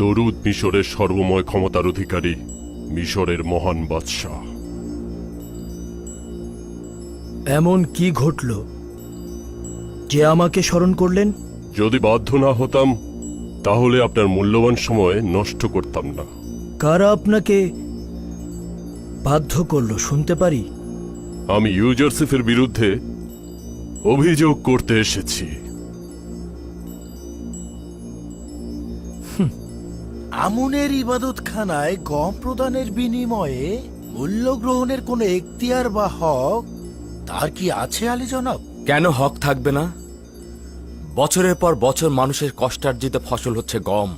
দরুদ মিশরের সর্বময় ক্ষমতার অধিকারী, মিশরের মহান বাদশাহ। এমন কি ঘটল যে আমাকে স্মরণ করলেন? যদি বাধ্য না হতাম তাহলে আপনার মূল্যবান সময় নষ্ট করতাম না। কারা আপনাকে বাধ্য করলো শুনতে পারি? আমি ইউজারসিফের বিরুদ্ধে অভিযোগ করতে এসেছি। আমুনের ইবাদতখানায় গম প্রদানের বিনিময়ে মূল্য গ্রহণের কোনো এখতিয়ার বা হক তার কি আছে আলী জনাব? কেন হক থাকবে না? বছরের পর বছর মানুষের কষ্টার্জিত ফসল হচ্ছে গম,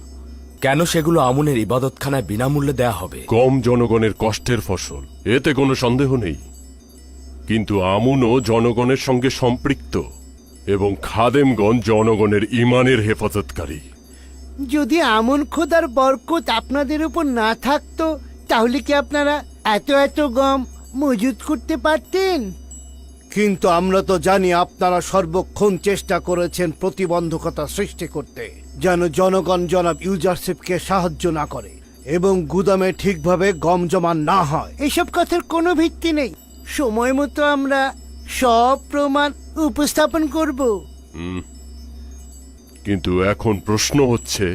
কেন সেগুলো আমুনের ইবাদতখানায় বিনামূল্যে দেয়া হবে? গম জনগণের কষ্টের ফসল, এতে কোনো সন্দেহ নেই, কিন্তু আমুনও জনগণের সঙ্গে সম্পৃক্ত এবং খাদেমগণ জনগণের ঈমানের হেফাজতকারী। যদি আমন খোদার বরকত আপনাদের উপর না থাকতো তাহলে কি আপনারা এত এত গম মজুত করতে পারতেন? কিন্তু আমরা তো জানি আপনারা সর্বক্ষণ চেষ্টা করেছেন প্রতিবন্ধকতা সৃষ্টি করতে, যেন জনগণ জনাব ইউজারশিপকে সাহায্য না করে এবং গুদামে ঠিকভাবে গম জমা না হয়। এসব কথার কোনো ভিত্তি নেই। সময় মতো আমরা সব প্রমাণ উপস্থাপন করব। কিন্তু এখন প্রশ্ন হচ্ছে,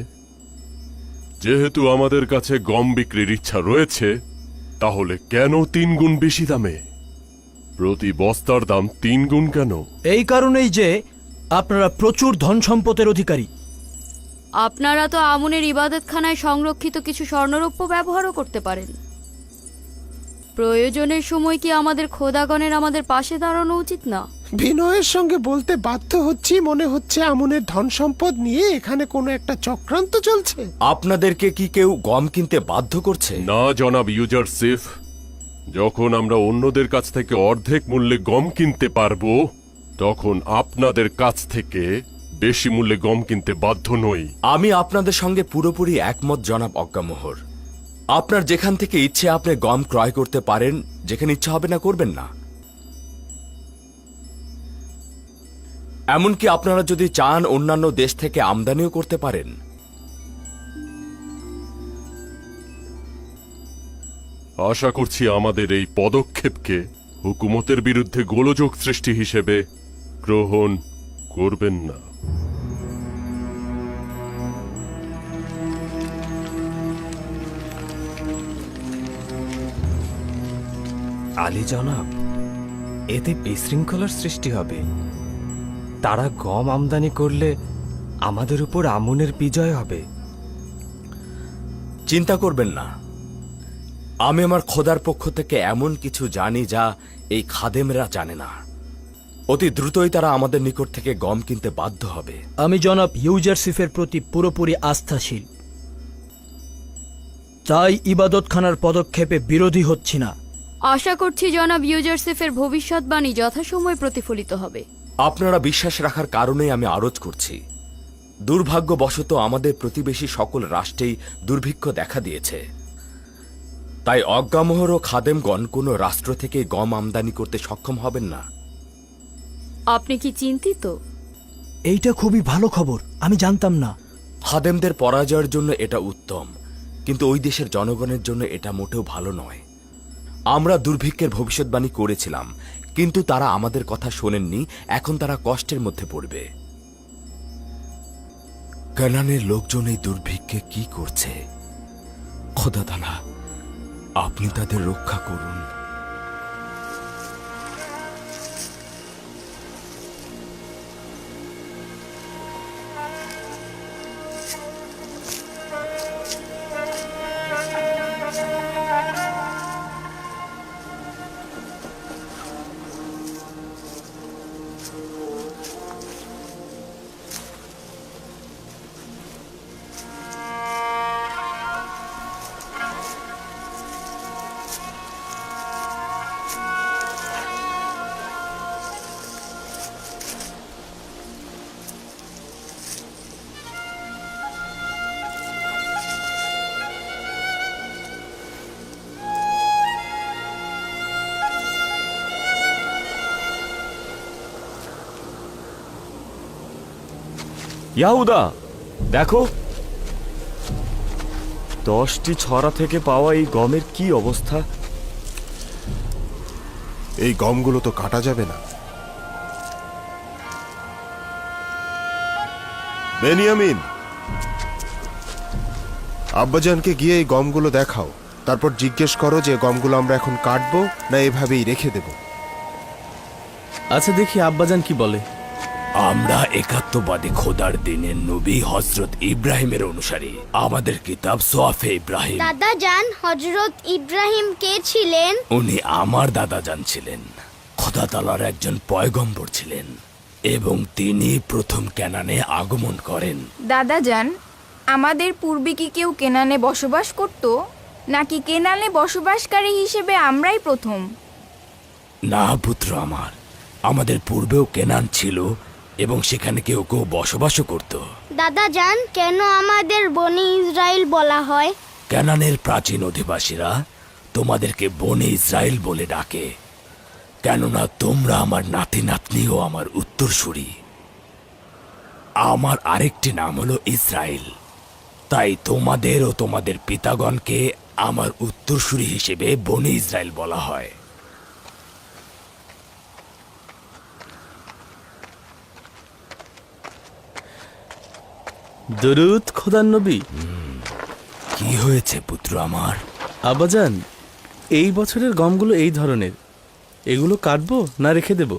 যেহেতু আমাদের কাছে গম বিক্রির ইচ্ছা রয়েছে, তাহলে কেন 3 গুণ বেশি দামে? প্রতি বস্তার দাম 3 গুণ কেন? এই কারণেই যে আপনারা প্রচুর ধন সম্পদের অধিকারী। আপনারা তো আমুনের ইবাদতখানায় সংরক্ষিত কিছু স্বর্ণরৌপ্য ব্যবহারও করতে পারেন। প্রয়োজনের সময় কি আমাদের খোদাগণের আমাদের পাশে দাঁড়ানো উচিত না? বিনয়ের সঙ্গে বলতে বাধ্য হচ্ছি, মনে হচ্ছে আমুনের ধন সম্পদ নিয়ে এখানে কোনো একটা চক্রান্ত চলছে। আপনাদেরকে কি কেউ গম কিনতে বাধ্য করছে? না জনাব ইউজারশিফ, যখন আমরা অন্যদের কাছ থেকে অর্ধেক মূল্যে গম কিনতে পারবো, তখন আপনাদের কাছ থেকে বেশি মূল্যে গম কিনতে বাধ্য নই। আমি আপনাদের সঙ্গে পুরোপুরি একমত জনাব অজ্ঞামোহর। আপনার যেখান থেকে ইচ্ছে আপনি গম ক্রয় করতে পারেন, যেখানে ইচ্ছা হবে না করবেন না। এমনকি আপনারা যদি চান অন্যান্য দেশ থেকে আমদানিও করতে পারেন। আশা করছি আমাদের এই পদক্ষেপকে হুকুমতের বিরুদ্ধে গোলযোগ সৃষ্টি হিসেবে গ্রহণ করবেন না। আলী জনাব, এতে বিশৃঙ্খলার সৃষ্টি হবে। তারা গম আমদানি করলে আমাদের উপর আমুনের বিজয় হবে। চিন্তা করবেন না, আমি আমার খোদার পক্ষ থেকে এমন কিছু জানি যা এই খাদেমরা জানে না। অতি দ্রুতই তারা আমাদের নিকট থেকে গম কিনতে বাধ্য হবে। আমি জনাব ইউজারশিফের প্রতি পুরোপুরি আস্থাশীল, তাই ইবাদতখানার পদক্ষেপে বিরোধী হচ্ছি না। আশা করছি জনাব ইউজারসিফের ভবিষ্যৎবাণী যথাসময়ে প্রতিফলিত হবে। আপনারা বিশ্বাস রাখার কারণেই আমি আরজ করছি। দুর্ভাগ্যবশত আমাদের প্রতিবেশী সকল রাষ্ট্রেই দুর্ভিক্ষ দেখা দিয়েছে, তাই অজ্ঞামোহর ও খাদেমগণ কোনো রাষ্ট্র থেকে গম আমদানি করতে সক্ষম হবেন না। আপনি কি চিন্তিত? এইটা খুবই ভালো খবর, আমি জানতাম না। খাদেমদের পরাজয়ের জন্য এটা উত্তম, কিন্তু ওই দেশের জনগণের জন্য এটা মোটেও ভালো নয়। আমরা দুর্ভিক্ষের ভবিষ্যৎবাণী করেছিলাম, কিন্তু তারা আমাদের কথা শোনেননি। এখন তারা কষ্টের মধ্যে পড়বে। কানানের লোকজন এই দুর্ভিক্ষে কি করছে? খোদা তাআলা, আপনি তাদের রক্ষা করুন। ইয়াহুদা, দেখো, 10টি ছড়া থেকে পাওয়া এই গমের কি অবস্থা? এই গমগুলো তো কাটা যাবে না। বেনিয়ামিন, আব্বাজানকে গিয়ে এই গমগুলো দেখাও, তারপর জিজ্ঞেস করো যে গমগুলো আমরা এখন কাটবো না এভাবেই রেখে দেব। আচ্ছা দেখি আব্বাজান কি বলে। আমরা একাত্মবাদী খোদার দিনের নবী হজরত ইব্রাহিমের অনুসারী। আমাদের কিতাব সোয়াফে ইব্রাহিম। দাদা জান, হজরত ইব্রাহিম কে ছিলেন? উনি আমার দাদা জান ছিলেন, খোদা তাআলার একজন পয়গম্বর ছিলেন এবং তিনি প্রথম কেনানে আগমন করেন। দাদা যান, আমাদের পূর্বে কি কেউ কেনানে বসবাস করত, নাকি কেনানে বসবাসকারী হিসেবে আমরাই প্রথম? না পুত্র আমার, আমাদের পূর্বেও কেনান ছিল এবং সেখানে কেউ কেউ বসবাসও করত। দাদা জান, কেন আমাদের বনি ইসরায়েল বলা হয়? কেনানের প্রাচীন অধিবাসীরা তোমাদেরকে বনে ইসরায়েল বলে ডাকে, কেননা তোমরা আমার নাতি নাতনি ও আমার উত্তরসূরি। আমার আরেকটি নাম হলো ইসরায়েল, তাই তোমাদের ও তোমাদের পিতাগণকে আমার উত্তরসূরি হিসেবে বনে ইসরায়েল বলা হয়। দরুদ খোদার নবী। কি হয়েছে পুত্র আমার? আব্বাজান, এই বছরের গমগুলো এই ধরনের, এগুলো কাটবো না রেখে দেব?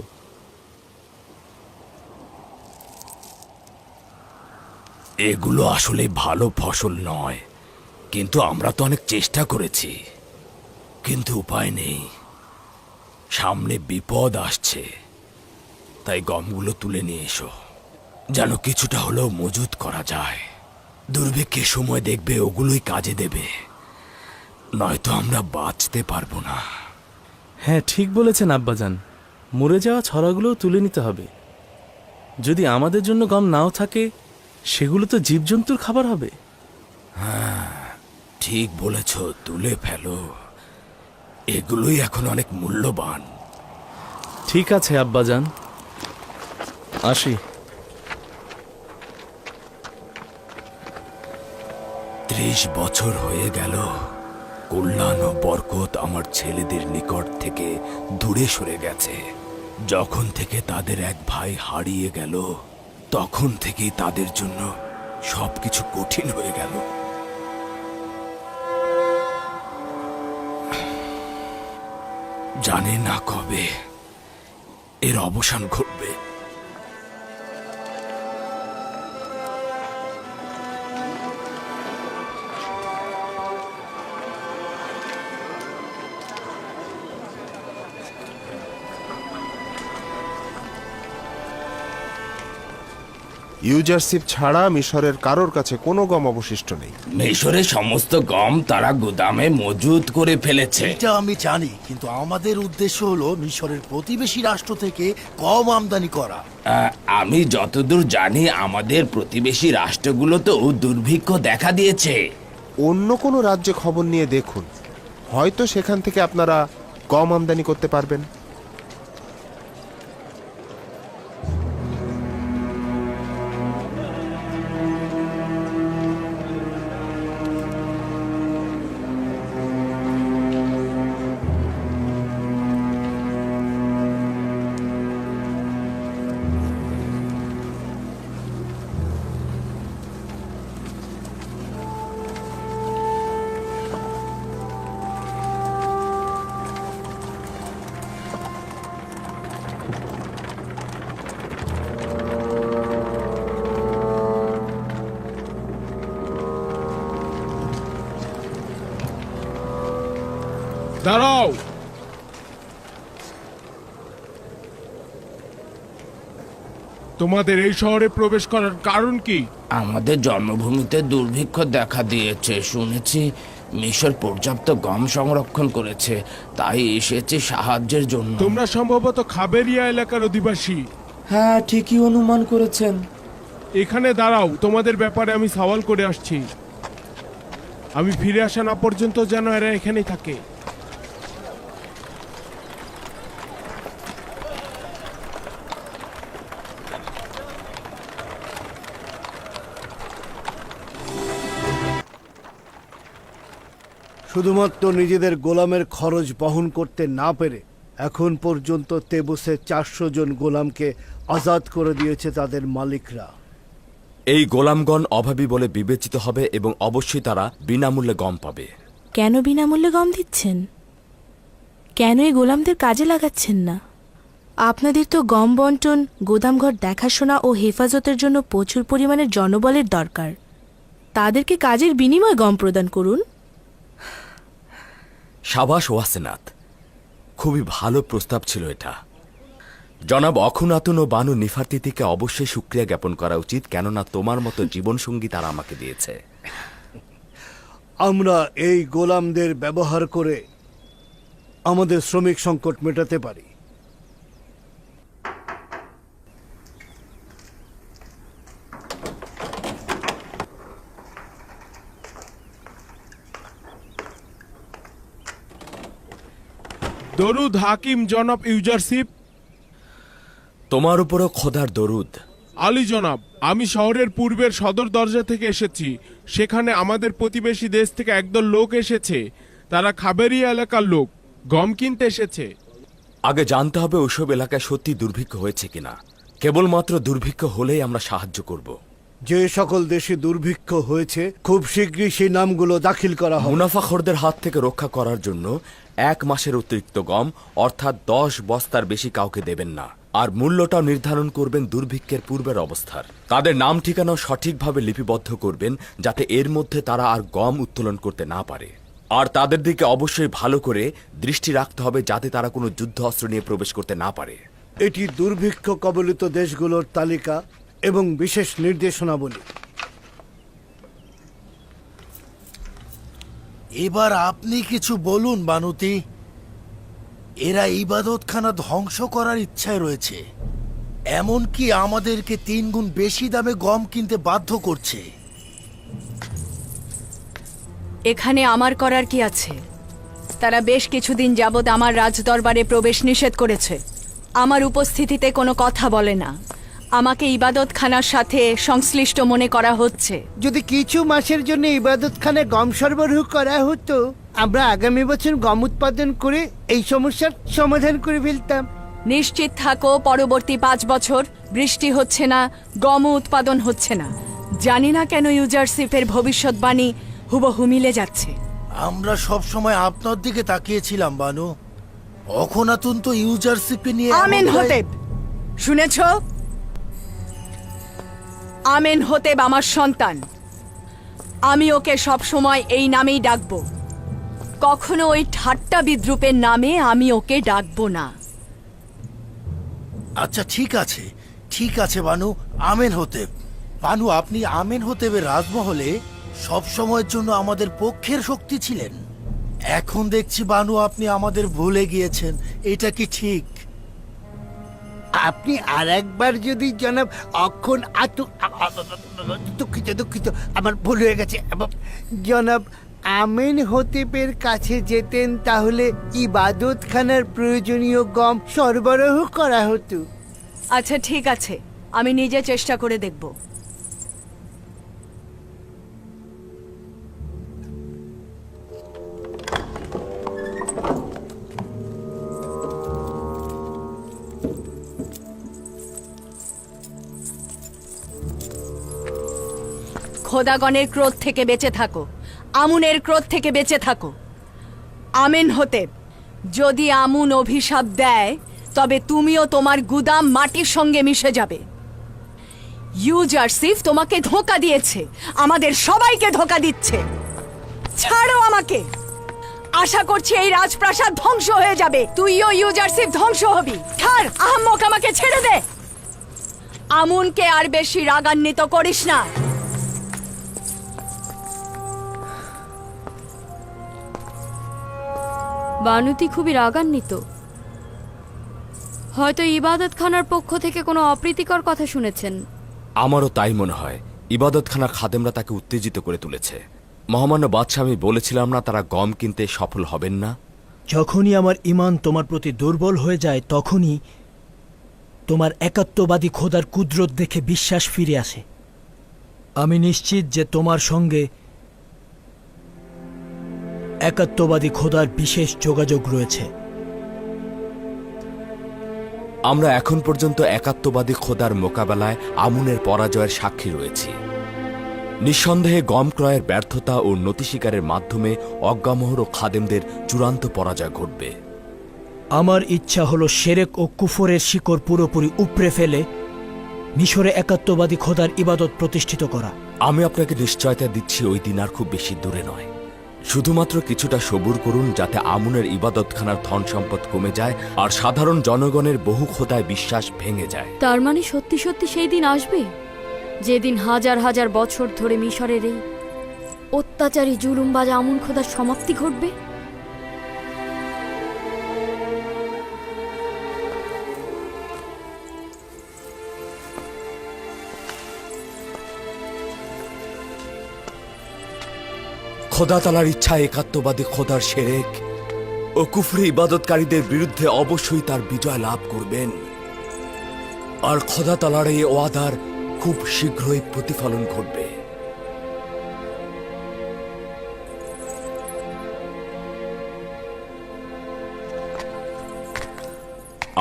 এগুলো আসলে ভালো ফসল নয়, কিন্তু আমরা তো অনেক চেষ্টা করেছি, কিন্তু উপায় নেই। সামনে বিপদ আসছে, তাই গমগুলো তুলে নিয়ে এসো, যেন কিছুটা হলেও মজুত করা যায়। দুর্ভিক্ষের সময় দেখবে ওগুলোই কাজে দেবে, নয়তো আমরা বাঁচতে পারবো না। হ্যাঁ ঠিক বলেছেন আব্বাজান, মরে যাওয়া ছড়াগুলোও তুলে নিতে হবে। যদি আমাদের জন্য গম নাও থাকে, সেগুলো তো জীবজন্তুর খাবার হবে। ঠিক বলেছ, তুলে ফেলো, এগুলোই এখন অনেক মূল্যবান। ঠিক আছে আব্বাজান, আসি। 30 বছর হয়ে গেল কল্যাণ ও বরকত আমার ছেলেদের নিকট থেকে দূরে সরে গেছে। যখন থেকে তাদের এক ভাই হারিয়ে গেল, তখন থেকেই তাদের জন্য সবকিছু কঠিন হয়ে গেল। জানি না কবে এর অবসান ঘটবে। ইউজারশিপ ছাড়া মিশরের কারোর কাছে কোনো গম অবশিষ্ট নেই। মিশরের সমস্ত গম তারা গুদামে মজুত করে ফেলেছে। এটা আমি জানি, কিন্তু আমাদের উদ্দেশ্য হলো মিশরের প্রতিবেশী রাষ্ট্র থেকে কম আমদানি করা। আমি যতদূর জানি আমাদের প্রতিবেশী রাষ্ট্রগুলোতেও দুর্ভিক্ষ দেখা দিয়েছে। অন্য কোনো রাজ্যে খবর নিয়ে দেখুন, হয়তো সেখান থেকে আপনারা গম আমদানি করতে পারবেন। দাঁড়াও, তোমাদের এই শহরে প্রবেশ করার কারণ কি? আমাদের জন্মভূমিতে দুর্ভিক্ষ দেখা দিয়েছে শুনেছি। মিশর পর্যাপ্ত গম সংরক্ষণ করেছে, তাই এসেছে সাহায্যের জন্য। তোমরা সম্ভবত খাবেরিয়া এলাকার অধিবাসী। হ্যাঁ, ঠিকই অনুমান করেছেন। এখানে দাঁড়াও, তোমাদের ব্যাপারে আমি সওয়াল করে আসছি। আমি ফিরে আসা না পর্যন্ত যেন এরা এখানেই থাকে। শুধুমাত্র নিজেদের গোলামের খরচ বহন করতে না পেরে এখন পর্যন্ত তেবুসে 400 জন গোলামকে আজাদ করে দিয়েছে তাদের মালিকরা। এই গোলামগণ অভাবী বলে বিবেচিত হবে এবং অবশ্যই তারা বিনামূল্যে গম পাবে। কেন বিনামূল্যে গম দিচ্ছেন? কেন এই গোলামদের কাজে লাগাচ্ছেন না? আপনাদের তো গম বন্টন, গোদামঘর দেখাশোনা ও হেফাজতের জন্য প্রচুর পরিমাণের জনবলের দরকার। তাদেরকে কাজের বিনিময়ে গম প্রদান করুন। সাবাস ওয়াসেনাথ, খুবই ভালো প্রস্তাব ছিল এটা। জনাব অখুনাতুন ও বানু নিফারতিতিকে অবশ্যই শুকরিয়া জ্ঞাপন করা উচিত, কেননা তোমার মতো জীবনসঙ্গী তারা আমাকে দিয়েছে। আমরা এই গোলামদের ব্যবহার করে আমাদের শ্রমিক সংকট মেটাতে পারি। দরুদ হাকিম জনাব ইউজারশিপ। তোমার উপরও খোদার দরুদ। আলী জনাব, আমি শহরের পূর্বের সদর দরজা থেকে এসেছি। সেখানে আমাদের প্রতিবেশী দেশ থেকে একদল লোক এসেছে। তারা খাবেরিয়া এলাকার লোক, গম কিনতে এসেছে। আগে জানতে হবে ওইসব এলাকায় সত্যি দুর্ভিক্ষ হয়েছে কিনা। কেবলমাত্র দুর্ভিক্ষ হলেই আমরা সাহায্য করব। যে সকল দেশে দুর্ভিক্ষ হয়েছে খুব শীঘ্রই সেই নামগুলো দাখিল করা হবে। মুনাফাখোরদের হাত থেকে রক্ষা করার জন্য 1 মাসের অতিরিক্ত গম অর্থাৎ 10 বস্তার বেশি কাউকে দেবেন না। আর মূল্যটাও নির্ধারণ করবেন দুর্ভিক্ষের পূর্বের অবস্থার। তাদের নাম ঠিকানাও সঠিকভাবে লিপিবদ্ধ করবেন, যাতে এর মধ্যে তারা আর গম উত্তোলন করতে না পারে। আর তাদের দিকে অবশ্যই ভালো করে দৃষ্টি রাখতে হবে, যাতে তারা কোনো যুদ্ধ অস্ত্র নিয়ে প্রবেশ করতে না পারে। এটি দুর্ভিক্ষ কবলিত দেশগুলোর তালিকা এবং বিশেষ নির্দেশনাবলী। এবার আপনি কিছু বলুন বানুতি। এরা ইবাদতখানা ধ্বংস করার ইচ্ছায় রয়েছে, এমনকি আমাদেরকে 3 গুণ বেশি দামে গম কিনতে বাধ্য করছে। এখানে আমার করার কি আছে? তারা বেশ কিছুদিন যাবৎ আমার রাজদরবারে প্রবেশ নিষেধ করেছে। আমার উপস্থিতিতে কোনো কথা বলে না। আমাকে ইবাদতখানার সাথে সংশ্লিষ্ট মনে করা হচ্ছে। যদি কিছু মাসের জন্য ইবাদতখানায় গম সরবরাহ করা হতো, আমরা আগামী বছর গম উৎপাদন করে এই সমস্যার সমাধান করে ফেলতাম। নিশ্চিত থাকো, পরবর্তী 5 বছর বৃষ্টি হচ্ছে না, গম উৎপাদন হচ্ছে না। জানি না কেন ইউজারশিপের ভবিষ্যৎবাণী হুবহু মিলে যাচ্ছে। আমরা সব সময় আপনার দিকে তাকিয়েছিলাম বানু। অখনাতুন তো ইউজারশিপে নিয়ে আমেন হতেব, শুনেছ? আমেন হতেব আমার সন্তান। আমি ওকে সব সময় এই নামেই ডাকবো। কখনো ওই ঠাট্টা বিদ্রুপের নামে আমি ওকে ডাকবো না। আচ্ছা ঠিক আছে বানু, আমেন হতেব। বানু, আপনি আমেন হতেবের রাজমহলে সব সময়ের জন্য আমাদের পক্ষের শক্তি ছিলেন। এখন দেখছি বানু আপনি আমাদের ভুলে গিয়েছেন। এটা কি ঠিক? আপনি আর একবার যদি জনাব অক্ষণ দুঃখিত, আমার ভুল হয়ে গেছে। জনাব আমিন হতেবের কাছে যেতেন, তাহলে ইবাদতখানার প্রয়োজনীয় গম সরবরাহ করা হতো। আচ্ছা ঠিক আছে, আমি নিজে চেষ্টা করে দেখব। খোদাগণের ক্রোধ থেকে বেঁচে থাকো, আমুনের ক্রোধ থেকে বেঁচে থাকো। আমেন হতেব, যদি আমুন অভিশাপ দেয় তবে তুমিও তোমার গুদাম মাটির সঙ্গে মিশে যাবে। ইউজারশিপ তোমাকে ধোঁকা দিয়েছে, আমাদের সবাইকে ধোঁকা দিচ্ছে। ছাড়ো আমাকে। আশা করছি এই রাজপ্রাসাদ ধ্বংস হয়ে যাবে, তুইও ইউজারশিপ ধ্বংস হবি। ছাড় আহম্মক, আমাকে ছেড়ে দে। আমুনকে আর বেশি রাগান্বিত করিস না। বানুতি খুবই রাগান্বিত। হয়তো ইবাদতখানার পক্ষ থেকে কোনো অপ্রীতিকর কথা শুনেছেন। আমারও তাই মনে হয়। ইবাদতখানার খাদেমরা তাকে উত্তেজিত করে তুলেছে। মহামান্য বাদশাহ, আমি বলেছিলাম না তারা গম কিনতে সফল হবেন না? যখনই আমার ঈমান তোমার প্রতি দুর্বল হয়ে যায়, তখনই তোমার একাত্মবাদী খোদার কুদরত দেখে বিশ্বাস ফিরে আসে। আমি নিশ্চিত যে তোমার সঙ্গে একাত্মবাদী খোদার বিশেষ যোগাযোগ রয়েছে। আমরা এখন পর্যন্ত একাত্মবাদী খোদার মোকাবেলায় আমুনের পরাজয়ের সাক্ষী রয়েছি। নিঃসন্দেহে গম ক্রয়ের ব্যর্থতা ও নতি স্বীকারের মাধ্যমে অজ্ঞামোহর ও খাদেমদের চূড়ান্ত পরাজয় ঘটবে। আমার ইচ্ছা হলো শেরেক ও কুফরের শিকড় পুরোপুরি উপড়ে ফেলে মিশরে একাত্মবাদী খোদার ইবাদত প্রতিষ্ঠিত করা। আমি আপনাকে নিশ্চয়তা দিচ্ছি ওই দিন আর খুব বেশি দূরে নয়। শুধুমাত্র কিছুটা সবুর করুন, যাতে আমুনের ইবাদতখানার ধন সম্পদ কমে যায় আর সাধারণ জনগণের বহু খোদায় বিশ্বাস ভেঙে যায়। তার মানে সত্যি সত্যি সেই দিন আসবে, যেদিন হাজার হাজার বছর ধরে মিশরের এই অত্যাচারী জুলুমবাজ আমুন খোদার সমাপ্তি ঘটবে। খোদা তালার ইচ্ছা একাত্মবাদী খোদার শেরেক ও কুফরি ইবাদতকারীদের বিরুদ্ধে অবশ্যই তার বিজয় লাভ করবেন, আর খোদা তালার এই ওয়াদার খুব শীঘ্রই প্রতিফলন ঘটবে।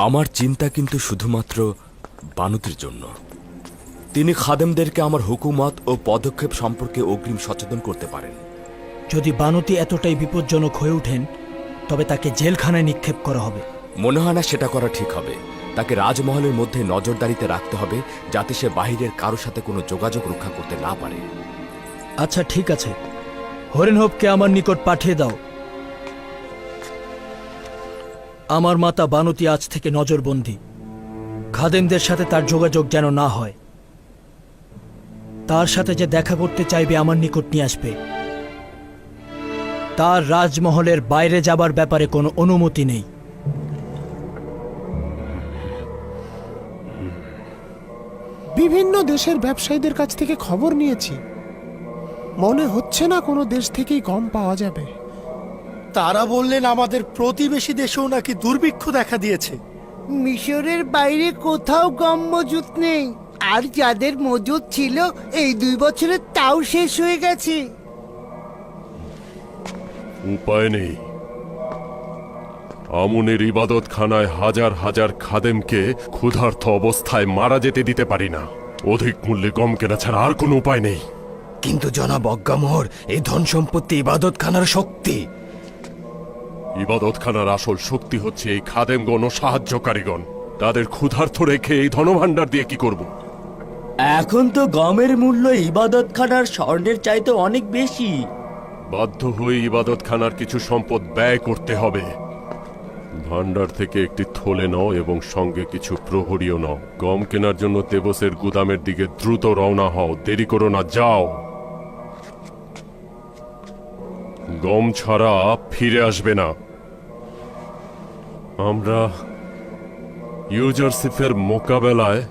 আমার চিন্তা কিন্তু শুধুমাত্র বানুতির জন্য। তিনি খাদেমদেরকে আমার হুকুমত ও পদক্ষেপ সম্পর্কে অগ্রিম সচেতন করতে পারেন। যদি বানুতি এতটাই বিপজ্জনক হয়ে ওঠেন, তবে তাকে জেলখানায় নিক্ষেপ করা হবে। মনে হয় না সেটা করা ঠিক হবে। তাকে রাজমহলের মধ্যে নজরদারিতে রাখতে হবে, যাতে সে বাহিরের কারোর সাথে কোনো যোগাযোগ রক্ষা করতে না পারে। আচ্ছা ঠিক আছে, হরেনহোপকে আমার নিকট পাঠিয়ে দাও। আমার মাতা বানুতি আজ থেকে নজরবন্দী। খাদেমদের সাথে তার যোগাযোগ যেন না হয়। তার সাথে যে দেখা করতে চাইবে আমার নিকট নিয়ে আসবে। তার রাজমহলের বাইরে যাবার ব্যাপারে কোনো অনুমতি নেই। বিভিন্ন দেশের ব্যবসায়ীদের কাছ থেকে খবর নিয়েছি, মনে হচ্ছে না কোনো দেশ থেকেই গম পাওয়া যাবে। তারা বললেন আমাদের প্রতিবেশী দেশেও নাকি দুর্ভিক্ষ দেখা দিয়েছে। মিশরের বাইরে কোথাও গম মজুত নেই, আর যাদের মজুত ছিল এই 2 বছরে তাও শেষ হয়ে গেছে। উপায় নেই। আমুনের ইবাদতখানায় হাজার হাজার খাদেমকে ক্ষুধার্ত অবস্থায় মারা যেতে দিতে পারি না। অধিক মূল্যে গম কেনা ছাড়া আর কোনো উপায় নেই। কিন্তু জনাব অজ্ঞামোহর, এই ধন সম্পত্তি ইবাদতখানার শক্তি। ইবাদতখানার আসল শক্তি হচ্ছে এই খাদেমগণ ও সাহায্যকারীগণ। তাদের ক্ষুধার্ত রেখে এই ধনভাণ্ডার দিয়ে কি করব? এখন তো গমের মূল্য ইবাদতখানার স্বর্ণের চাইতে অনেক বেশি। বাধ্য হয়ে ইবাদতখানার কিছু সম্পদ ব্যয় করতে হবে। ভান্ডার থেকে একটি থলে নাও এবং সঙ্গে কিছু প্রহরীও নাও। গম কেনার জন্য তেবসের গুদামের দিকে দ্রুত রওনা হও, দেরি করো না, যাও। গম ছাড়া ফিরে আসবে না। আমরা ইউজারশিপের মোকাবেলায়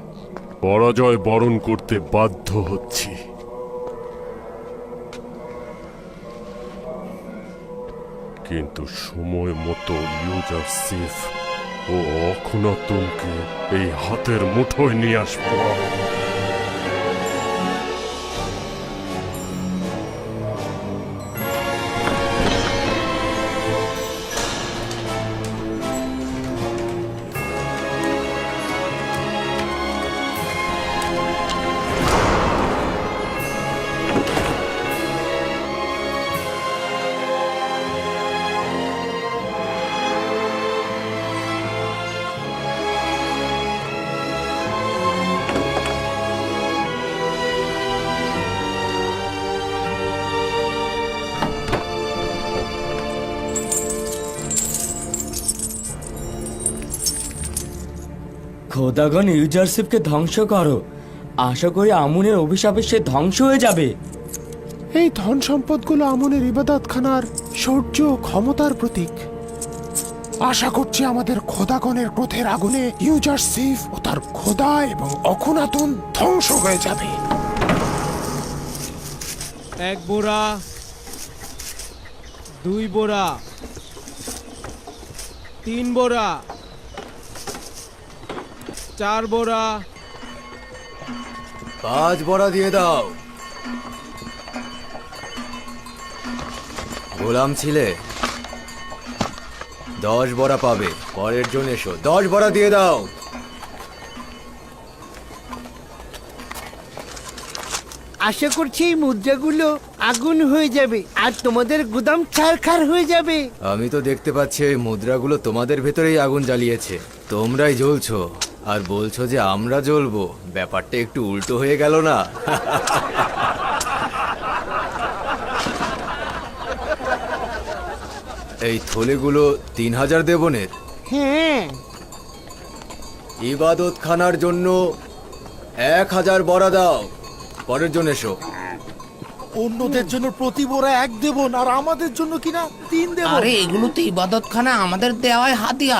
পরাজয় বরণ করতে বাধ্য হচ্ছি। কিন্তু সময় মতো ইউজারশিপ ও অখুনাতুনকে এই হাতের মুঠোয় নিয়ে আসবো। খোদাগণ ইউজারশিপকে ধ্বংস করো। আশা করি আমুনের অভিশাপে সে ধ্বংস হয়ে যাবে। এই ধন সম্পদগুলো আমনের ইবাদতখানার শৌর্য ও ক্ষমতার প্রতীক। আশা করছি আমাদের খোদাগণের ক্রোধের আগুনে ইউজারশিপ ও তার খোদা এবং অখুনাতুন ধ্বংস হয়ে যাবে। 1 বোরা, 2 বোরা, 3 বোরা, 4 বোরা, 5 বড়া দিয়ে দাও। গোলাম ছিলে 10 বড়া পাবে, পরের জন এসো, 10 বড়া দিয়ে দাও। আশা করছি এই মুদ্রাগুলো আগুন হয়ে যাবে আর তোমাদের গুদাম ছারখার হয়ে যাবে। আমি তো দেখতে পাচ্ছি এই মুদ্রাগুলো তোমাদের ভেতরেই আগুন জ্বালিয়েছে, তোমরাই জ্বলছো আর বলছো যে আমরা জ্বলবো। ব্যাপারটা একটু উল্টো হয়ে গেল না? এই থলেগুলো 3000 দেবনের। হ্যাঁ, ইবাদত খানার জন্য 1000 বড়া দাও, পরের জন এসো। অন্যদের জন্য প্রতি বোরা 1 দেবন আর আমাদের জন্য কিনা 3 দেবন। আরে এগুলো তো ইবাদতখানা আমাদের দেওয়ায় হাতিয়া।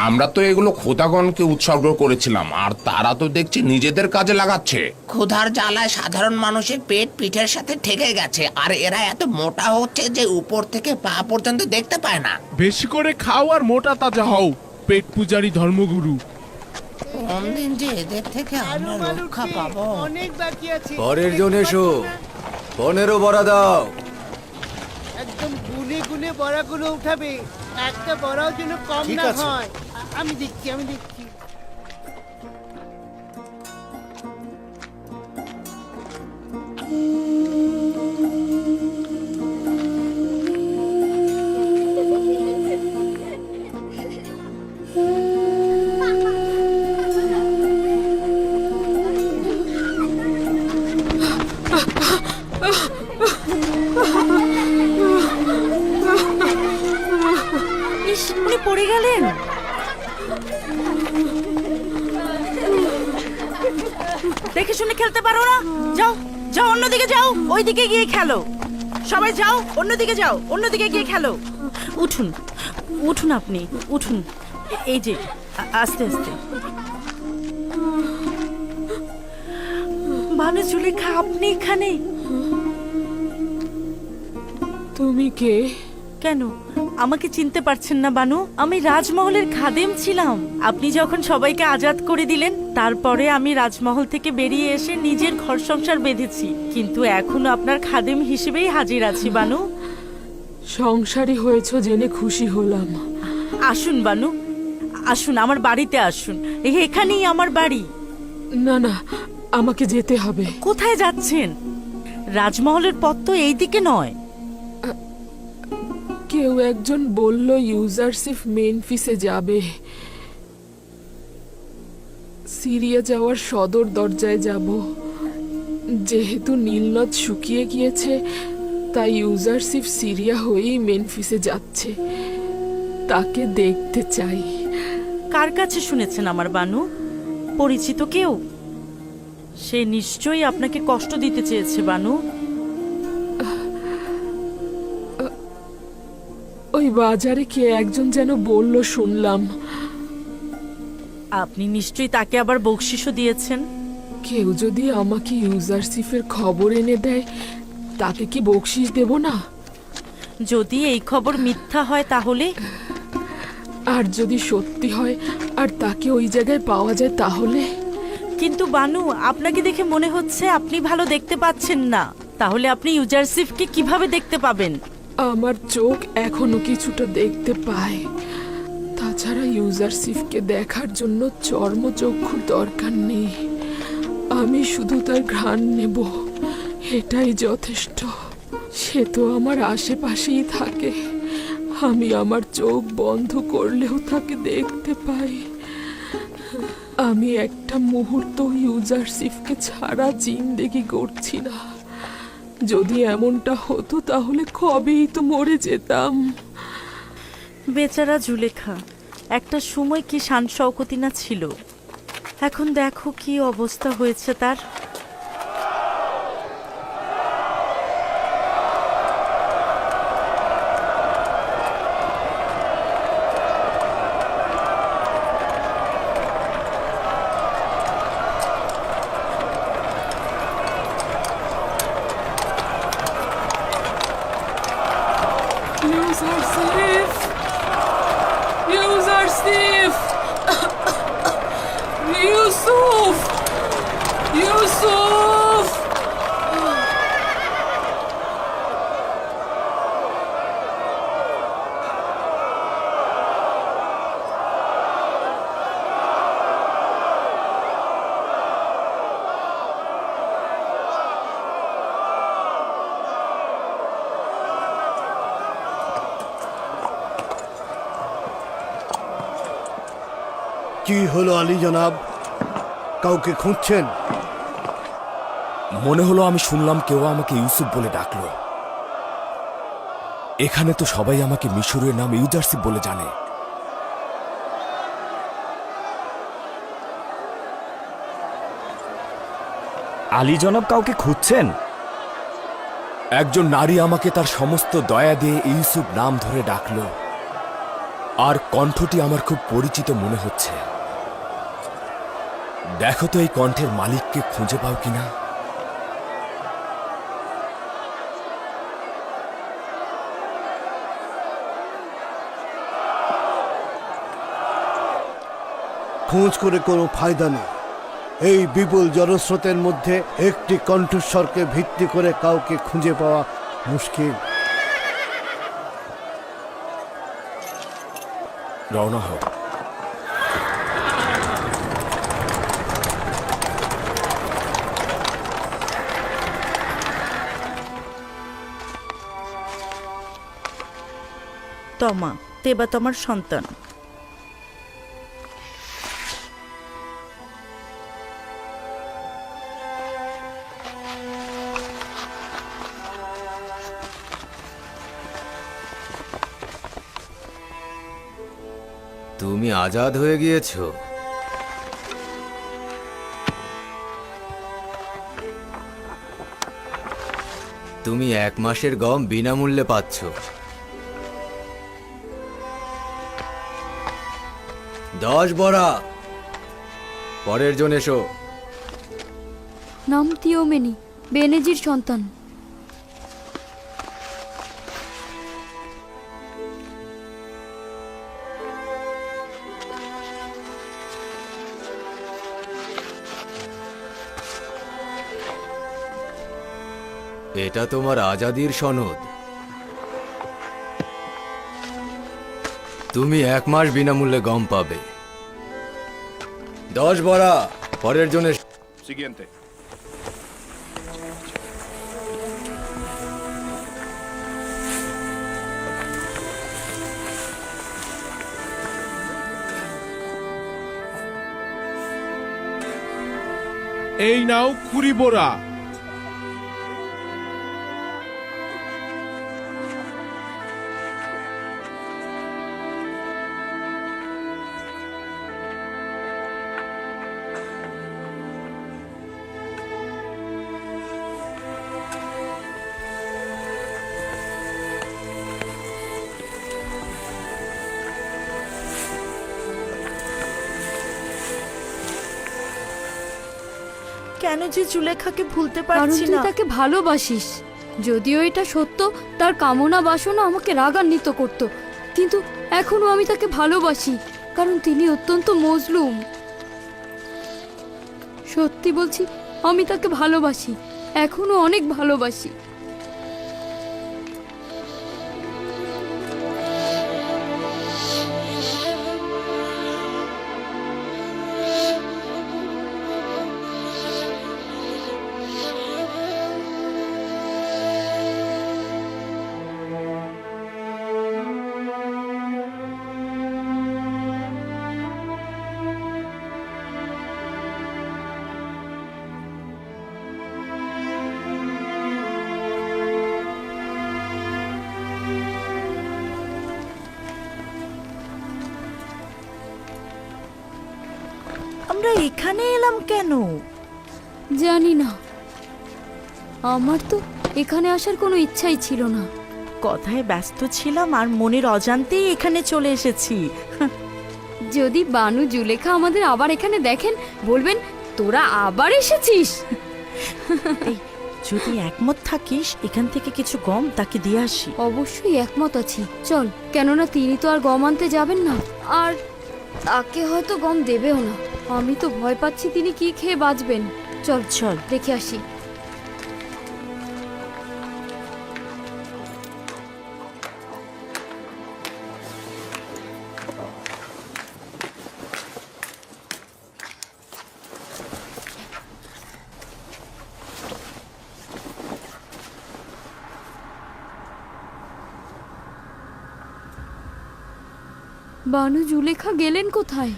আমরা তো এগুলো খোদাগণকে উৎসর্গ করেছিলাম, আর তারা তো দেখছি নিজেদের কাজে লাগাচ্ছে। ক্ষুধার জ্বালায় সাধারণ মানুষের পেট পিঠের সাথে ঠেকে গেছে, আর এরা এত মোটা হচ্ছে যে উপর থেকে পা পর্যন্ত দেখতে পায় না। বেশি করে খাও আর মোটা তাজা হও, পেট পূজারী ধর্মগুরু। কোন দিন যে এদের থেকে আমরা রক্ষা পাবো। অনেক বাকি আছে। পরের জন এসো, 15 বড়া দাও। একদম গুনে গুনে বড়াগুলো উঠাবে, একটা বড়াও যেন কম ঠিক না আছে। হয়। আমি দেখছি। ইস, উনি পড়ে গেলেন। দেখে শুনে খেলতে পারো না? যাও যাও, অন্যদিকে যাও, ওইদিকে গিয়ে খেলো। সবাই যাও, অন্যদিকে যাও, অন্যদিকে গিয়ে খেলো। উঠুন উঠুন, আপনি উঠুন। এই যে আস্তে আস্তে। ভানু জুলেখা, আপনি এখানে? তুমি কে? কেন আমাকে চিনতে পারছেন না বানু? আমি রাজমহলের খাদেম ছিলাম। আপনি যখন সবাইকে আজাদ করে দিলেন, তারপরে আমি রাজমহল থেকে বেরিয়ে এসে নিজের ঘর সংসার বেঁধেছি, কিন্তু এখনো আপনার খাদেম হিসেবেই হাজির আছি বানু। সংসারী হয়েছ জেনে খুশি হলাম। আসুন বানু, আসুন আমার বাড়িতে আসুন, এখানেই আমার বাড়ি। না না, আমাকে যেতে হবে। কোথায় যাচ্ছেন? রাজমহলের পথ তো এইদিকে নয়। কেউ একজন বলল ইউজারশিপ মেনফিসে যাবে। সিরিয়া যাওয়ার সদর দরজায় যাব। যেহেতু নীলনদ শুকিয়ে গিয়েছে, তাই ইউজারশিপ সিরিয়া হয়েই মেনফিসে যাচ্ছে। তাকে দেখতে চাই। কার কাছে শুনেছেন আমার বানু? পরিচিত কেউ? সে নিশ্চয়ই আপনাকে কষ্ট দিতে চেয়েছে বানু। ওই বাজারে কে একজন যেন বলল, শুনলাম। আপনি নিশ্চয়ই তাকে আবার বকশিশও দিয়েছেন। কেউ যদি আমাকে ইউজারশিপের খবর এনে দেয়, তাকে কি বকশিশ দেব না? যদি এই খবর মিথ্যা হয় তাহলে? আর যদি সত্যি হয় আর তাকে ওই জায়গায় পাওয়া যায় তাহলে? কিন্তু বানু, আপনাকে দেখে মনে হচ্ছে আপনি ভালো দেখতে পাচ্ছেন না। তাহলে আপনি ইউজারশিপকে কিভাবে দেখতে পাবেন? আমার চোখ এখনো কিছুটা দেখতে পায়। তাছাড়া ইউজারশিপকে দেখার জন্য চর্মচক্ষুর দরকার নেই। আমি শুধু তার ঘ্রাণ নেব, এটাই যথেষ্ট। সে তো আমার আশেপাশেই থাকে। আমি আমার চোখ বন্ধ করলেও তাকে দেখতে পাই। আমি একটা মুহূর্ত ইউজারশিপকে ছাড়া জিন্দেগি করছি না। যদি এমনটা হতো তাহলে কবেই তো মরে যেতাম। বেচারা জুলেখা, একটা সময় কি শান শওকতি না ছিল, এখন দেখো কি অবস্থা হয়েছে তার। ইউসুফ! ইউসুফ! কি হলো আলী জনাব, কাউকে খুঁজছেন? মনে হলো আমি শুনলাম কেউ আমাকে ইউসুফ বলে ডাকলো। এখানে তো সবাই আমাকে মিশরের নাম ইউজারসিফ বলে জানে। আলী জনাব কাউকে খুঁজছেন? একজন নারী আমাকে তার সমস্ত দয়া দিয়ে ইউসুফ নাম ধরে ডাকলো, আর কণ্ঠটি আমার খুব পরিচিত মনে হচ্ছে। দেখো তো এই কণ্ঠের মালিককে খুঁজে পাও কিনা। খোঁজ করে কোনো ফায়দা নেই। এই বিপুল জনস্রোতের মধ্যে একটি কণ্ঠস্বরকে ভিত্তি করে কাউকে খুঁজে পাওয়া মুশকিল। রওনা হোক। তমা তেবা তোমার সন্তান। তুমি আজাদ হয়ে গিয়েছো। তুমি 1 মাসের গম বিনামূল্যে পাচ্ছ। 10 বড়া। পরের জন এসো। নাম তিওমেনি, বেনেজির সন্তান। এটা তোমার আজাদির সনদ। তুমি 1 মাস বিনামূল্যে গম পাবে। 10 বড়া। পরের জনের Siguiente. এই নাও 20 বোরা। কেন যে জুলেখাকে ভুলতে কারণ পারছি তুই না। তাকে ভালোবাসিস। যদিও এটা সত্য, তার কামনা বাসনা আমাকে রাগান্বিত করত, কিন্তু এখনো আমি তাকে ভালোবাসি, কারণ তিনি অত্যন্ত মজলুম। সত্যি বলছি, আমি তাকে ভালোবাসি, এখনো অনেক ভালোবাসি। আমরা এখানে এলাম কেন জানি না, আমার তো এখানে আসার কোনো ইচ্ছাই ছিল না। কথায় ব্যস্ত ছিলাম আর মনের অজান্তেই এখানে চলে এসেছি। যদি বানু জুলেখা আমাদের আবার এখানে দেখেন, বলবেন তোরা আবার এসেছিস। যদি একমত থাকিস এখান থেকে কিছু গম তাকে দিয়ে আসি। অবশ্যই একমত আছি, চল। কেননা তিনি তো আর গম আনতে যাবেন না, আর তাকে হয়তো গম দেবেও না। আমি তো ভয় পাচ্ছি তিনি কি খেয়ে বাঁচবেন। চল চল দেখে আসি। বানু জুলেখা গেলেন কোথায়?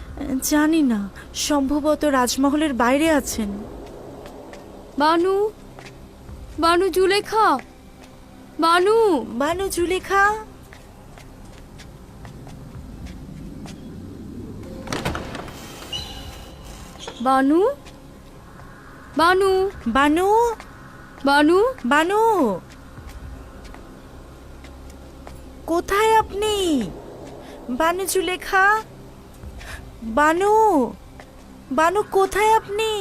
জানি না, সম্ভবত রাজমহলের বাইরে আছেন। বানু, বানু জুলেখা, বানু, বানু জুলেখা। বানু, বানু, বানু, বানু, বানু, কোথায় আপনি? বানু জুলেখা, বানু, বানু কোথায় আপনি?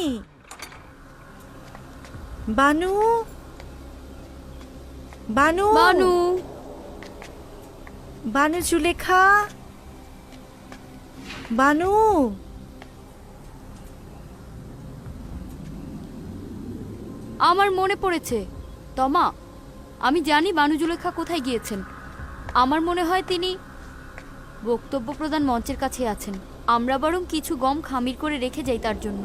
বানু, বানু, বানু, বানু জুলেখা, বানু। আমার মনে পড়েছে তমা, আমি জানি বানু জুলেখা কোথায় গিয়েছেন। আমার মনে হয় তিনি বক্তব্য প্রদান মঞ্চের কাছে আছেন। আমরা বরং কিছু গম খামির করে রেখে যাই তার জন্য।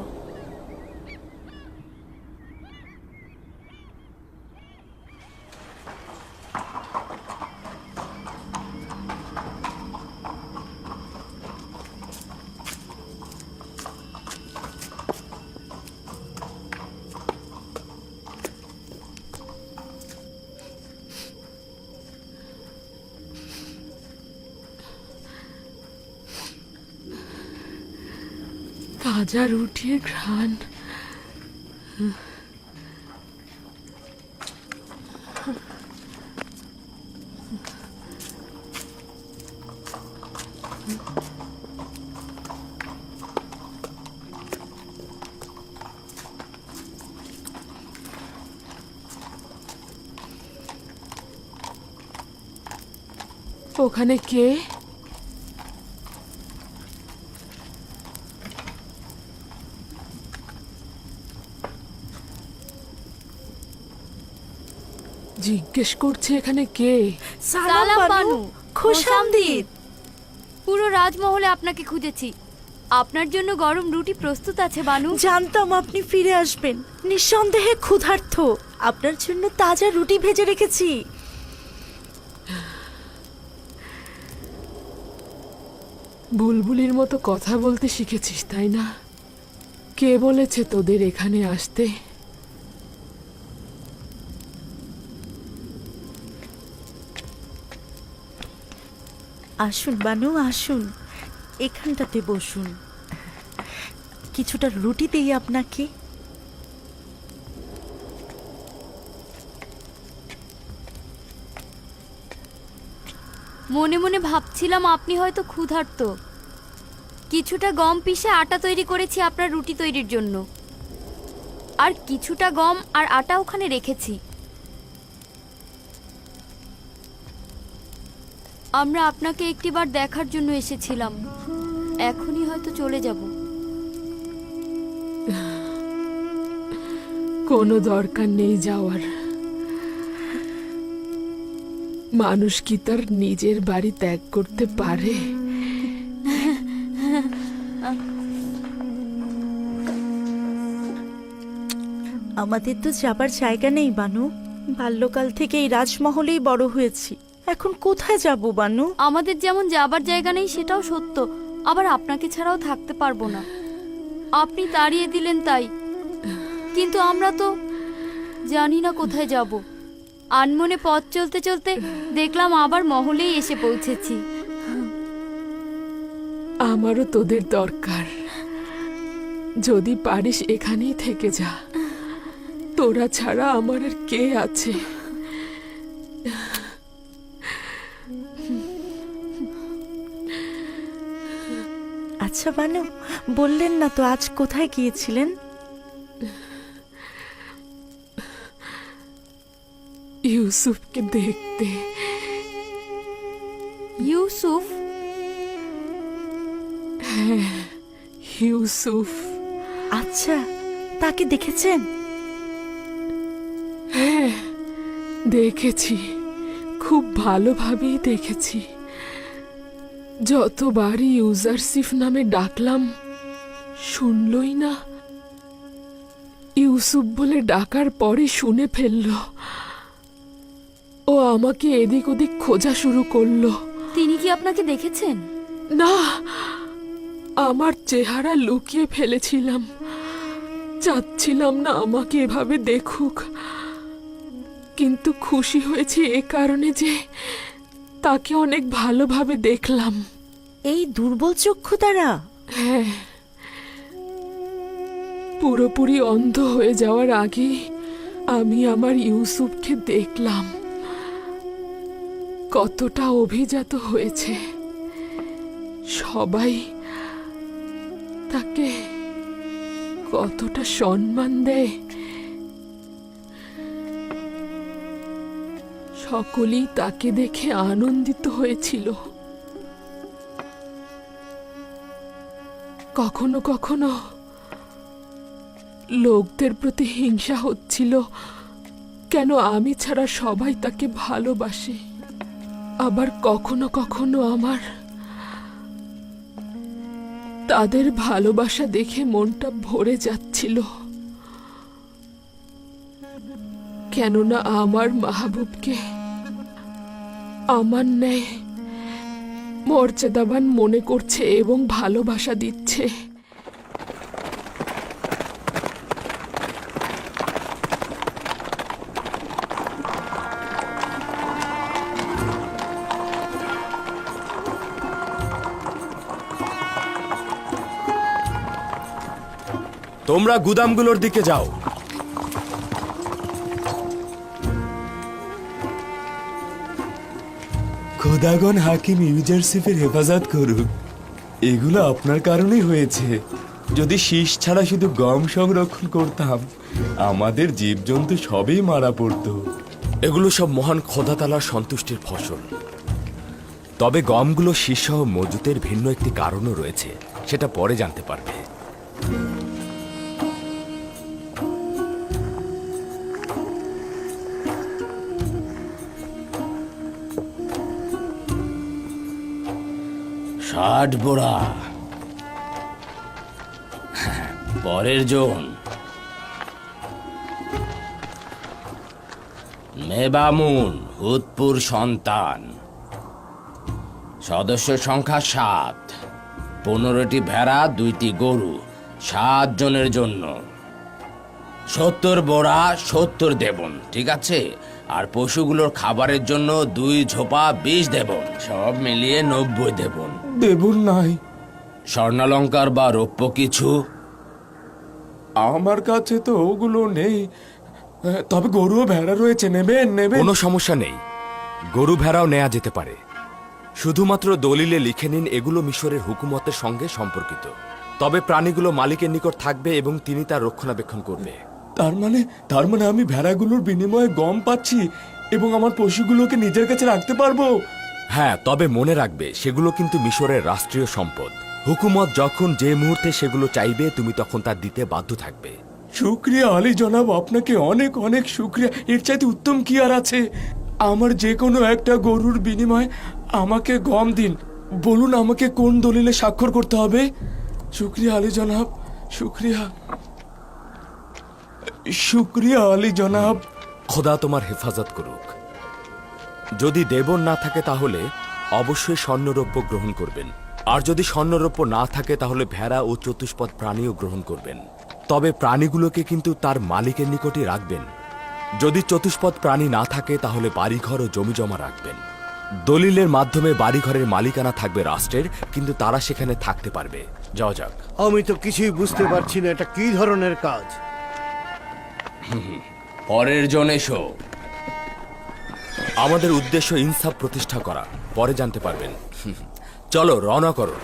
তাজা রুটির ঘ্রাণ। ওখানে কে? জিজ্ঞেস করছে এখানে কে? সালাম বানু, খোশামদিদ। পুরো রাজমহলে আপনাকে খুঁজেছি। আপনার জন্য গরম রুটি প্রস্তুত আছে বানু। জানতাম আপনি ফিরে আসবেন। নিঃসন্দেহে ক্ষুধার্ত। আপনার জন্য তাজা রুটি ভেজে রেখেছি। বুলবুলির মতো কথা বলতে শিখেছিস তাই না? কে বলেছে তোদের এখানে আসতে? আসুন বানু, আসুন, এখানটাতে বসুন। কিছুটা রুটি দেই আপনাকে। মনে মনে ভাবছিলাম আপনি হয়তো ক্ষুধার্ত। কিছুটা গম পিষে আটা তৈরি করেছি আপনার রুটি তৈরির জন্য, আর কিছুটা গম আর আটা ওখানে রেখেছি। আমরা আপনাকে একটিবার দেখার জন্য এসেছিলাম। এখনই হয়তো চলে যাব। কোনো দরকার নেই যাওয়ার। মানুষ কি তার নিজের বাড়ি ত্যাগ করতে পারে? আমাদের তো যাবার জায়গা নেই বানু। বাল্যকাল থেকে এই রাজমহলেই বড় হয়েছি। এখন কোথায় যাব বানু? আমাদের যেমন যাবার জায়গা নেই সেটাও সত্য, আবার আপনাকে ছাড়াও থাকতে পারবো না। আপনি তাড়িয়ে দিলেন তাই, কিন্তু আমরা তো জানি না কোথায় যাব। আনমনে পথ চলতে চলতে দেখলাম আবার মহলেই এসে পৌঁছেছি। আমারও তোদের দরকার। যদি পারিস এখানেই থেকে যা। তোরা ছাড়া আমার আর কে আছে? আচ্ছা বানু, বললেন না তো আজ কোথায় গিয়েছিলেন? ইউসুফকে দেখতে। ইউসুফ? হ্যাঁ, ইউসুফ। আচ্ছা, তাকে দেখেছেন? হ্যাঁ, দেখেছি, খুব ভালোভাবেই দেখেছি। যতবারই ইউজারসিফ নামে ডাকলাম শুনলই না। ইউসুফ বলে ডাকার পরে শুনে ফেলল। ও আমাকে এদিক ওদিক খোঁজা শুরু করলো। তিনি কি আপনাকে দেখেছেন? না, আমার চেহারা লুকিয়ে ফেলেছিলাম, চাচ্ছিলাম না আমাকে এভাবে দেখুক। কিন্তু খুশি হয়েছি এ কারণে যে তাকে অনেক ভালোভাবে দেখলাম। এই দুর্বল চক্ষু দ্বারা? হ্যাঁ, পুরোপুরি অন্ধ হয়ে যাওয়ার আগে আমি আমার ইউসুফকে দেখলাম কতটা অভিজাত হয়েছে। সবাই তাকে কতটা সম্মান দেয়। সকলেই তাকে দেখে আনন্দিত হয়েছিল। কখনো কখনো লোকদের প্রতি হিংসা হচ্ছিল, কেন আমি ছাড়া সবাই তাকে ভালোবাসে। আবার কখনো কখনো আমার তাদের ভালোবাসা দেখে মনটা ভরে যাচ্ছিল, কেননা আমার মাহবুবকে আমার ন্যায় মর্যাদাবান মনে করছে এবং ভালোবাসা দিচ্ছে। তোমরা গুদামগুলোর দিকে যাও। খোদাগণ হাকিম ইউজারশিপের হেফাজত করুক। এগুলো আপনার কারণেই হয়েছে। যদি শীষ ছাড়া শুধু গম সংরক্ষণ করতাম, আমাদের জীবজন্তু সবই মারা পড়তো। এগুলো সব মহান খোদা তাআলার সন্তুষ্টির ফসল। তবে গমগুলো শীর্ষসহ মজুতের ভিন্ন একটি কারণও রয়েছে, সেটা পরে জানতে পারবে। ষাট বোড়া পরের জন মেবামুন, হুদপুর সন্তান, সদস্য সংখ্যা 7, 15টি ভেড়া, 2টি গরু, 7 জনের জন্য। 70 বোড়া, 70 দেবন, ঠিক আছে? আর পশুগুলোর খাবারের জন্য 2 ঝোপা 20 দেবন, সব মিলিয়ে 90 দেবন। দেবুন নাই। স্বর্ণালঙ্কার বা রৌপ্য কিছু? আমার কাছে তো ওগুলো নেই, তবে গরু ও ভেড়া রয়েছে। নেবেন? কোনো সমস্যা নেই, গরু ভেড়াও নেওয়া যেতে পারে। শুধুমাত্র দলিলে লিখে নিন এগুলো মিশরের হুকুমতের সঙ্গে সম্পর্কিত। তবে প্রাণীগুলো মালিকের নিকট থাকবে এবং তিনি তার রক্ষণাবেক্ষণ করবে। তার মানে আমি ভেড়াগুলোর বিনিময়ে গম পাচ্ছি এবং আমার পশুগুলোকে নিজের কাছে রাখতে পারবো? হ্যাঁ, তবে মনে রাখবে সেগুলো কিন্তু মিশরের রাষ্ট্রীয় সম্পদ। হুকুমত যখন যে মুহূর্তে সেগুলো চাইবে তুমি তখন তা দিতে বাধ্য থাকবে। শুক্রিয়া আলী জনাব, আপনাকে অনেক অনেক শুক্রিয়া। এর চাইতে উত্তম কি আর আছে? আমার যে কোনো একটা গরুর বিনিময়ে আমাকে গম দিন। বলুন আমাকে কোন দলিলে স্বাক্ষর করতে হবে? শুক্রিয়া আলী জনাব, শুক্রিয়া। শুক্রিয়া আলী জনাব। খোদা তোমার হেফাজত করুক। যদি দেবন না থাকে তাহলে অবশ্যই স্বর্ণরৌপ্য গ্রহণ করবেন, আর যদি স্বর্ণরৌপ্য না থাকে তাহলে ভেড়া ও চতুষ্পদ প্রাণীও গ্রহণ করবেন। তবে প্রাণীগুলোকে কিন্তু তার মালিকের নিকটই রাখবেন। যদি চতুষ্পদ প্রাণী না থাকে তাহলে বাড়িঘর ও জমি জমা রাখবেন। দলিলের মাধ্যমে বাড়িঘরের মালিকানা থাকবে রাষ্ট্রের, কিন্তু তারা সেখানে থাকতে পারবে। যাওয়া যাক। আমি তো কিছুই বুঝতে পারছি না, এটা কি ধরনের কাজ? পরের জন এসো। আমাদের উদ্দেশ্য ইনসাফ প্রতিষ্ঠা করা, পরে জানতে পারবেন। চলো রওনা করো।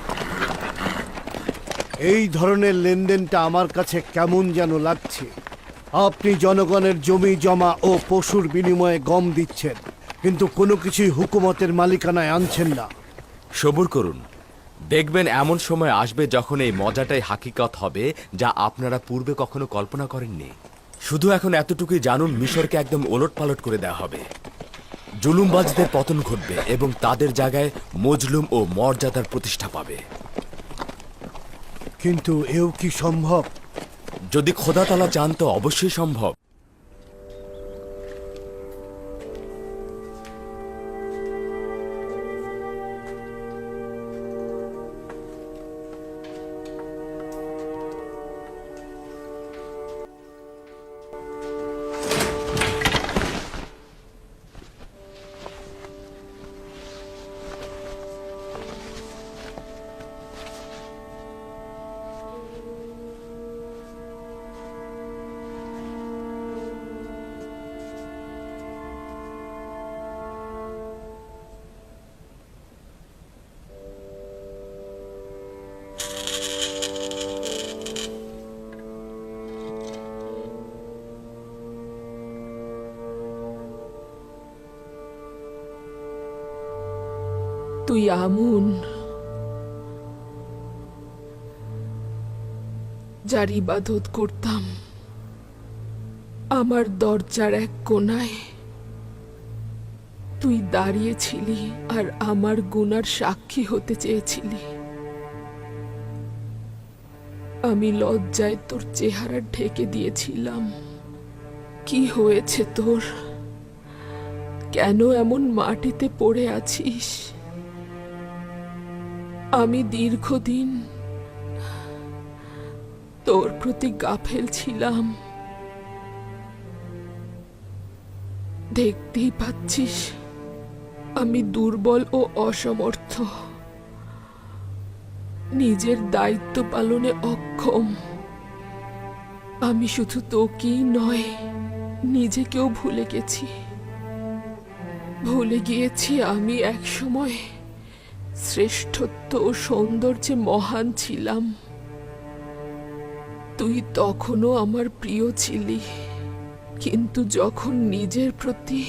এই ধরনের লেনদেনটা আমার কাছে কেমন যেন লাগছে। আপনি জনগণের জমি জমা ও পশুর বিনিময়ে গম দিচ্ছেন, কিন্তু কোনো কিছুই হুকুমতের মালিকানায় আনছেন না। সবুর করুন, দেখবেন এমন সময় আসবে যখন এই মজাটাই হাকিকত হবে, যা আপনারা পূর্বে কখনো কল্পনা করেননি। শুধু এখন এতটুকুই জানুন, মিশরকে একদম ওলটপালট করে দেওয়া হবে। জুলুমবাজদের পতন ঘটবে এবং তাদের জায়গায় মজলুম ও মর্যাদার প্রতিষ্ঠা পাবে। কিন্তু এও কি সম্ভব? যদি খোদা তাআলা চান তো অবশ্যই সম্ভব। তুই আমুন, যার ইবাদত করতাম। আমার দরজার এক কোণায় তুই দাঁড়িয়েছিলি আর আমার গুনার সাক্ষী হতে চেয়েছিলি। আমি লজ্জায় তোর চেহারা ঢেকে দিয়েছিলাম। কি হয়েছে তোর? কেন এমন মাটিতে পড়ে আছিস? আমি দীর্ঘদিন তোর প্রতি গাফেল ছিলাম। দেখতেই পাচ্ছিস আমি দুর্বল ও অসমর্থ, নিজের দায়িত্ব পালনে অক্ষম। আমি শুধু তোকেই নয়, নিজেকেও ভুলে গেছি। ভুলে গিয়েছি আমি একসময় শ্রেষ্ঠত্ব ও সৌন্দর্যে মহান ছিলাম। তুই তখনও আমার প্রিয় ছিলি, কিন্তু যখন নিজের প্রতি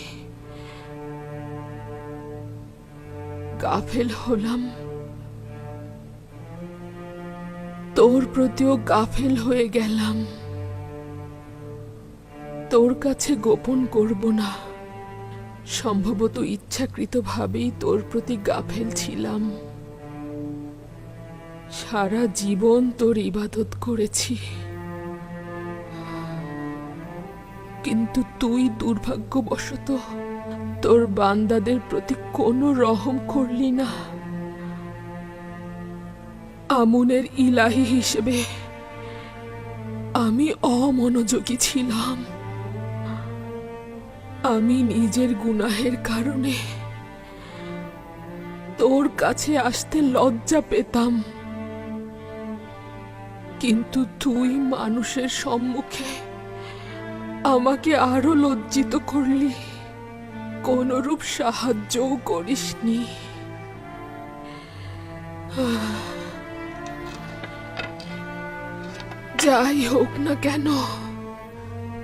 গাফেল হলাম, তোর প্রতিও গাফেল হয়ে গেলাম। তোর কাছে গোপন করব না, সম্ভবত ইচ্ছাকৃতভাবেই তোর প্রতি গাফেল ছিলাম। সারা জীবন তোর ইবাদত করেছি, কিন্তু তুই দুর্ভাগ্যবশত তোর বান্দাদের প্রতি কোনো রহম করলি না। আমুনের ইলাহি হিসেবে আমি অমনোযোগী ছিলাম। আমি নিজের গুনাহের কারণে তোর কাছে আসতে লজ্জা পেতাম, কিন্তু তুই মানুষের সম্মুখে আমাকে আরো লজ্জিত করলি, কোনরূপ সাহায্যও করিসনি। যাই হোক না কেন,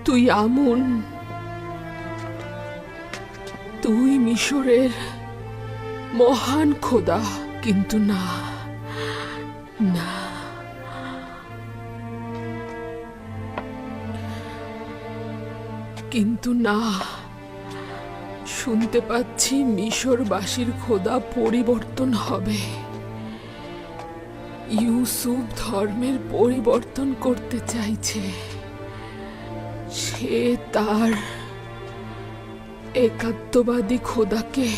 তুই আমুন, তুই মিশরের মহান খোদা, কিন্তু না, না, কিন্তু না, শুনতে পাচ্ছি মিশরবাসীর খোদা পরিবর্তন হবে। ইউসুফ ধর্মের পরিবর্তন করতে চাইছে। সে তার একাত্মবাদী খোদাকে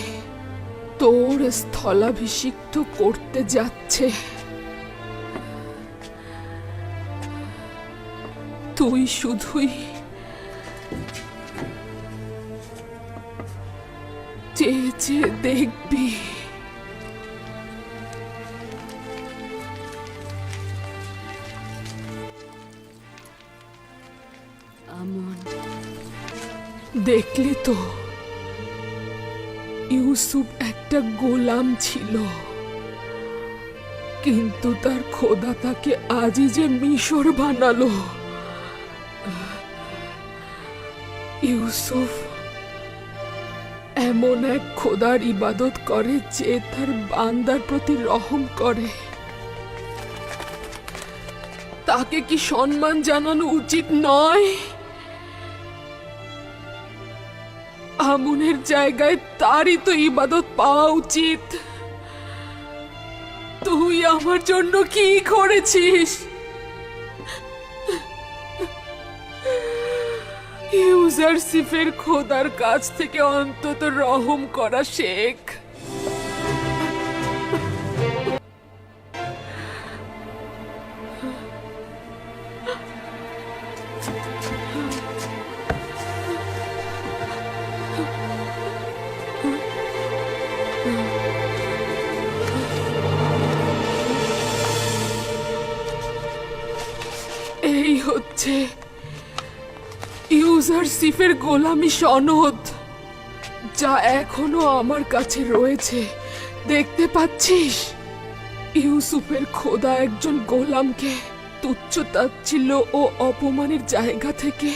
তোর স্থলাভিষিক্ত করতে যাচ্ছে। তুই শুধুই চেয়ে চেয়ে দেখবি। দেখলি তো, ইউসুফ একটা গোলাম ছিল, কিন্তু তার খোদা তাকে আজই যে মিশর বানালো। ইউসুফ এমন এক খোদার ইবাদত করে যে তার বান্দার প্রতি রহম করে। তাকে কি সম্মান জানানো উচিত নয়? আমুনের জায়গায় তারই তো ইবাদত পাওয়া উচিত। তুই আমার জন্য কি করেছিস? ইউজারসিফের খোদার কাছ থেকে অন্তত রহম করা শেখ। এই হচ্ছে ইউজারসিফের গোলামি সনদ, যা এখনো আমার কাছে রয়েছে। দেখতে পাচ্ছিস, ইউসুফের খোদা একজন গোলামকে তুচ্ছ তাচ্ছিল্য ও অপমানের জায়গা থেকে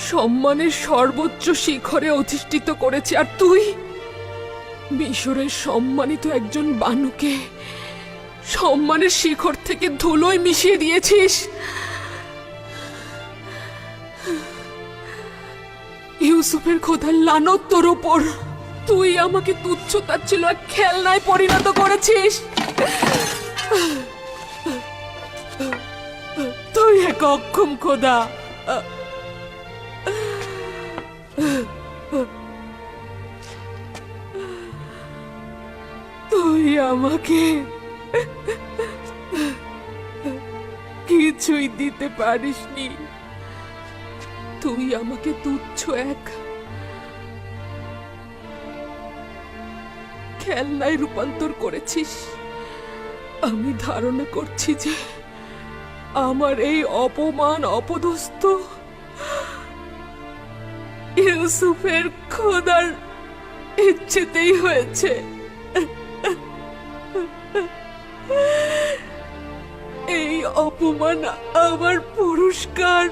সম্মানের সর্বোচ্চ শিখরে অধিষ্ঠিত করেছে, আর মিশরের সম্মানিত একজন বানুকে সম্মানের শিখর থেকে ধুলোয় মিশিয়ে দিয়েছিস। ইউসুফের খোদার লানত তোর ওপর। তুই আমাকে তুচ্ছ তাচ্ছিল্য এক খেলনায় পরিণত করেছিস। তুই এক অক্ষম খোদা। তুই আমাকে কিছুই দিতে পারিসনি। তুই আমাকে তুচ্ছ এক খেলনায় রূপান্তর করেছিস। আমি ধারণা করছি যে আমার এই অপমান অপদস্থ ইউসুফের খোদার ইচ্ছেতেই হয়েছে। এই অপমান আমার পুরস্কার।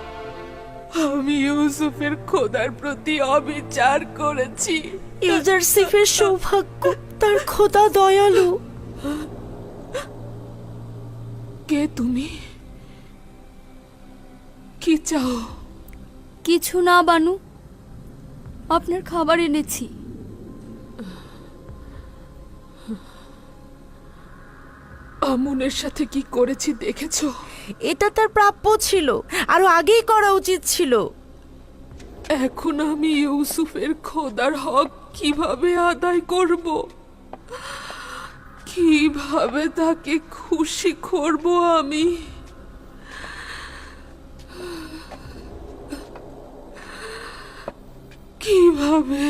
আমি ইউসুফের খোদার প্রতি অবিচার করেছি। ইউজারসিফের সৌভাগ্য, তার খোদা দয়ালু। কে তুমি? কি চাও? কিছু না বানু, আপনার খাবার এনেছি। আমুনের সাথে কি করেছি দেখেছো? এটা তার প্রাপ্য ছিল, আরো আগেই করা উচিত ছিল। এখন আমি ইউসুফের খোদার হক কিভাবে আদায় করব? কিভাবে তাকে খুশি করব আমি? কিভাবে?